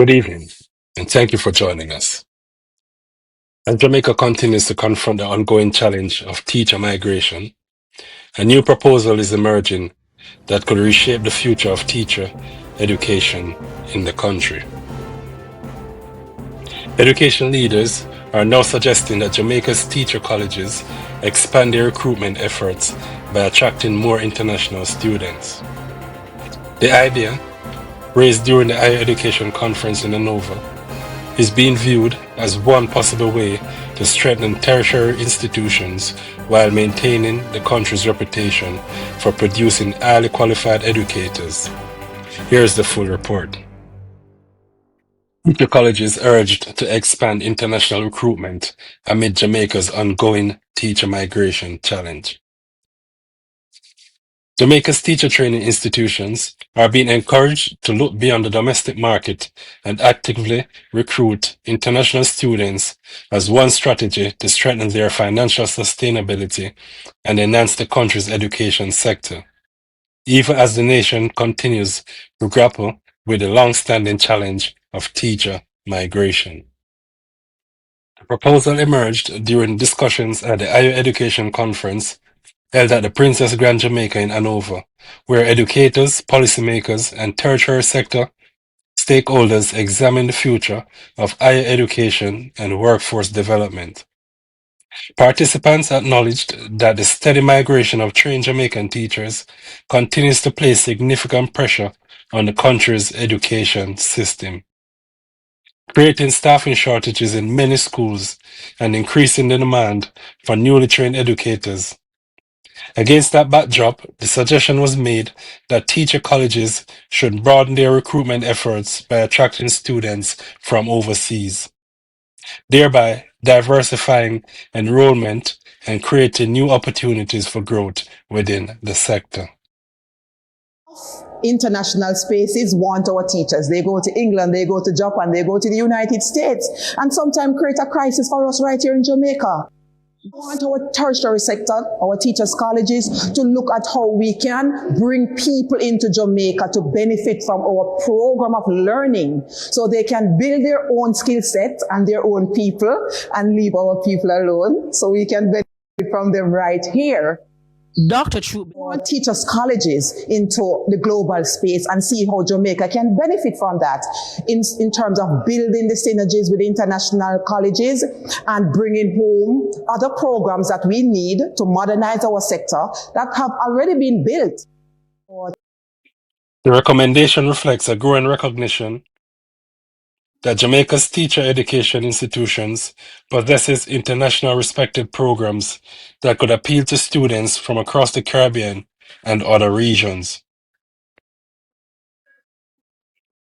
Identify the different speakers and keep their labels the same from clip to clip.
Speaker 1: Good evening, and thank you for joining us. As Jamaica continues to confront the ongoing challenge of teacher migration, a new proposal is emerging that could reshape the future of teacher education in the country. Education leaders are now suggesting that Jamaica's teacher colleges expand their recruitment efforts by attracting more international students. The idea, raised during the higher education conference in Hanover, is being viewed as one possible way to strengthen tertiary institutions while maintaining the country's reputation for producing highly qualified educators. Here's the full report. The college is urged to expand international recruitment amid Jamaica's ongoing teacher migration challenge. Jamaica's teacher training institutions are being encouraged to look beyond the domestic market and actively recruit international students as one strategy to strengthen their financial sustainability and enhance the country's education sector, even as the nation continues to grapple with the long-standing challenge of teacher migration. The proposal emerged during discussions at the Higher Education Conference held at the Princess Grand Jamaica in Hanover, where educators, policymakers, and tertiary sector stakeholders examined the future of higher education and workforce development. Participants acknowledged that the steady migration of trained Jamaican teachers continues to place significant pressure on the country's education system, creating staffing shortages in many schools and increasing the demand for newly trained educators. Against that backdrop, the suggestion was made that teacher colleges should broaden their recruitment efforts by attracting students from overseas, thereby diversifying enrollment and creating new opportunities for growth within the sector.
Speaker 2: International spaces want our teachers. They go to England, they go to Japan, they go to the United States, and sometimes create a crisis for us right here in Jamaica. We want our tertiary sector, our teachers' colleges, to look at how we can bring people into Jamaica to benefit from our program of learning so they can build their own skill set and their own people and leave our people alone so we can benefit from them right here.
Speaker 3: Dr. Troop.
Speaker 2: Teachers colleges into the global space and see how Jamaica can benefit from that in terms of building the synergies with international colleges and bringing home other programs that we need to modernize our sector that have already been built.
Speaker 1: The recommendation reflects a growing recognition that Jamaica's teacher education institutions possesses international respected programs that could appeal to students from across the Caribbean and other regions.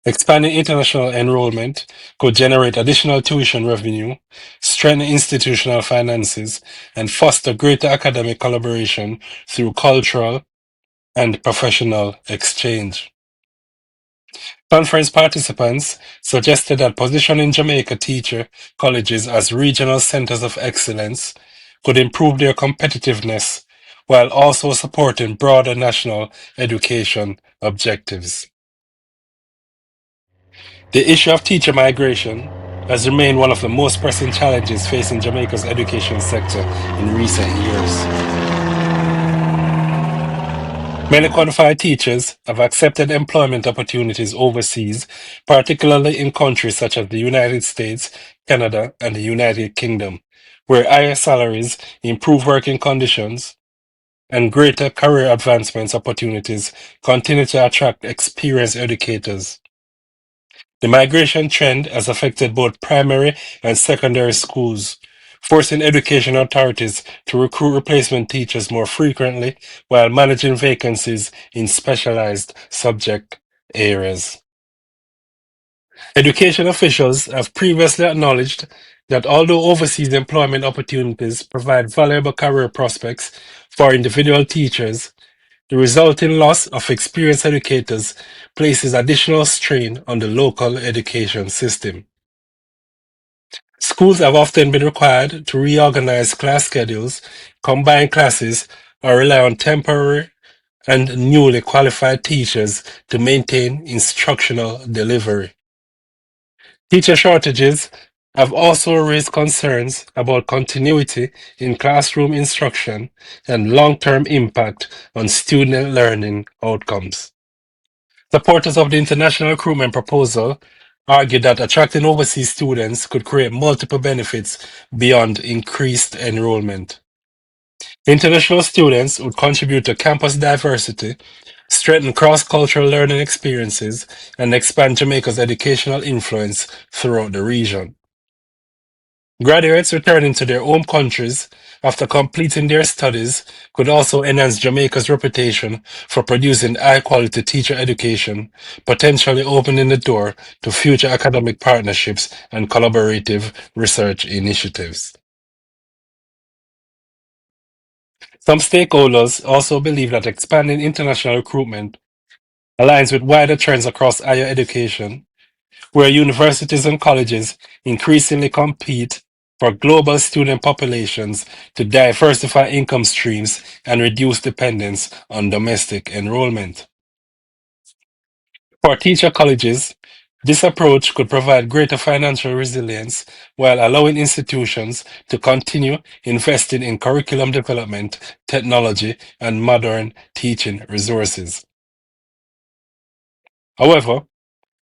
Speaker 1: Expanding international enrollment could generate additional tuition revenue, strengthen institutional finances, and foster greater academic collaboration through cultural and professional exchange. Conference participants suggested that positioning Jamaica teacher colleges as regional centers of excellence could improve their competitiveness while also supporting broader national education objectives. The issue of teacher migration has remained one of the most pressing challenges facing Jamaica's education sector in recent years. Many qualified teachers have accepted employment opportunities overseas, particularly in countries such as the United States, Canada, and the United Kingdom, where higher salaries, improved working conditions, and greater career advancement opportunities continue to attract experienced educators. The migration trend has affected both primary and secondary schools, forcing education authorities to recruit replacement teachers more frequently while managing vacancies in specialized subject areas. Education officials have previously acknowledged that although overseas employment opportunities provide valuable career prospects for individual teachers, the resulting loss of experienced educators places additional strain on the local education system. Schools have often been required to reorganize class schedules, combine classes, or rely on temporary and newly qualified teachers to maintain instructional delivery. Teacher shortages have also raised concerns about continuity in classroom instruction and long-term impact on student learning outcomes. Supporters of the international recruitment proposal argue that attracting overseas students could create multiple benefits beyond increased enrollment. International students would contribute to campus diversity, strengthen cross-cultural learning experiences, and expand Jamaica's educational influence throughout the region. Graduates returning to their home countries after completing their studies could also enhance Jamaica's reputation for producing high-quality teacher education, potentially opening the door to future academic partnerships and collaborative research initiatives. Some stakeholders also believe that expanding international recruitment aligns with wider trends across higher education, where universities and colleges increasingly compete for global student populations to diversify income streams and reduce dependence on domestic enrollment. For teacher colleges, this approach could provide greater financial resilience while allowing institutions to continue investing in curriculum development, technology, and modern teaching resources. However,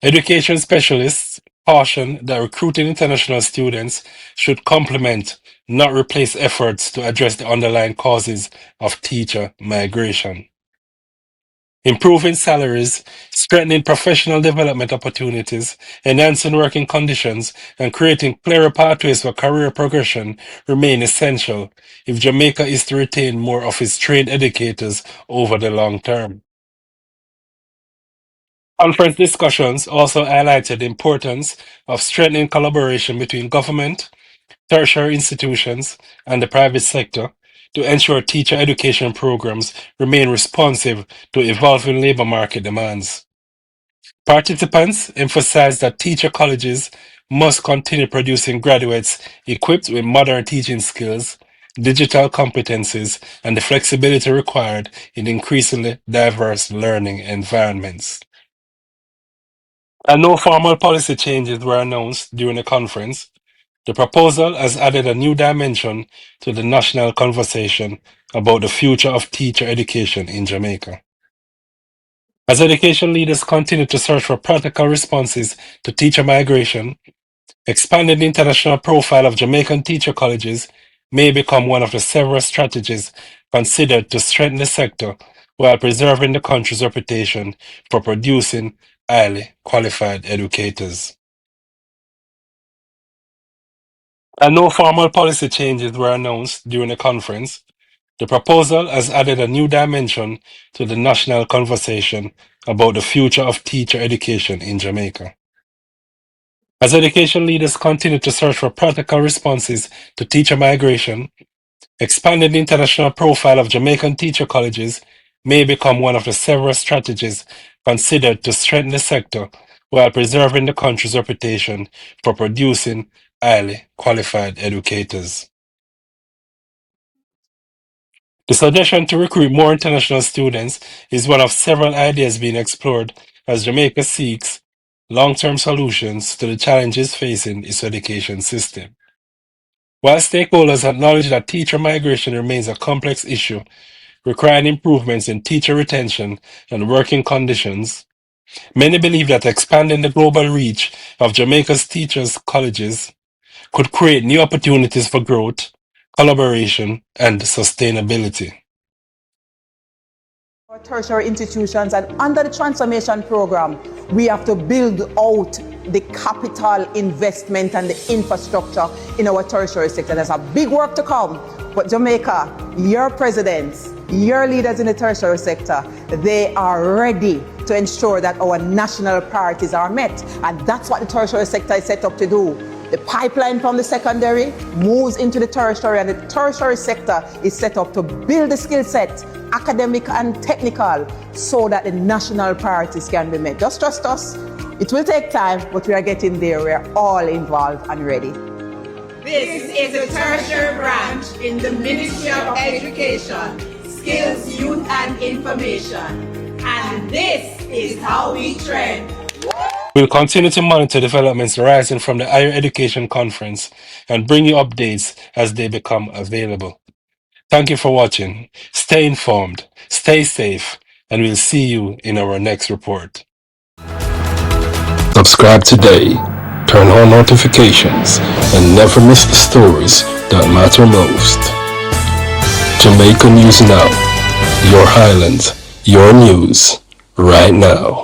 Speaker 1: education specialists caution that recruiting international students should complement, not replace efforts to address the underlying causes of teacher migration. Improving salaries, strengthening professional development opportunities, enhancing working conditions, and creating clearer pathways for career progression remain essential if Jamaica is to retain more of its trained educators over the long term. Conference discussions also highlighted the importance of strengthening collaboration between government, tertiary institutions, and the private sector to ensure teacher education programs remain responsive to evolving labor market demands. Participants emphasized that teacher colleges must continue producing graduates equipped with modern teaching skills, digital competencies, and the flexibility required in increasingly diverse learning environments. And no formal policy changes were announced during the conference. The proposal has added a new dimension to the national conversation about the future of teacher education in Jamaica. As education leaders continue to search for practical responses to teacher migration, expanding the international profile of Jamaican teacher colleges may become one of the several strategies considered to strengthen the sector while preserving the country's reputation for producing highly qualified educators. And no formal policy changes were announced during the conference. The proposal has added a new dimension to the national conversation about the future of teacher education in Jamaica. As education leaders continue to search for practical responses to teacher migration, expanding the international profile of Jamaican teacher colleges may become one of the several strategies considered to strengthen the sector while preserving the country's reputation for producing highly qualified educators. The suggestion to recruit more international students is one of several ideas being explored as Jamaica seeks long-term solutions to the challenges facing its education system. While stakeholders acknowledge that teacher migration remains a complex issue, requiring improvements in teacher retention and working conditions, many believe that expanding the global reach of Jamaica's teachers' colleges could create new opportunities for growth, collaboration, and sustainability.
Speaker 2: Our tertiary institutions, and under the transformation program, we have to build out the capital investment and the infrastructure in our tertiary sector. There's a big work to come, but Jamaica, your presidents, your leaders in the tertiary sector, they are ready to ensure that our national priorities are met, and that's what the tertiary sector is set up to do. The pipeline from the secondary moves into the tertiary, and the tertiary sector is set up to build the skill set, academic and technical, so that the national priorities can be met. Just trust us. It will take time, but we are getting there. We are all involved and ready.
Speaker 3: This is a tertiary branch in the Ministry of Education, Skills, Youth and Information. And this is how we trend.
Speaker 1: We'll continue to monitor developments arising from the Higher Education Conference and bring you updates as they become available. Thank you for watching. Stay informed, stay safe, and we'll see you in our next report. Subscribe today, turn on notifications, and never miss the stories that matter most. Jamaica News Now, your Highlands, your news, right now.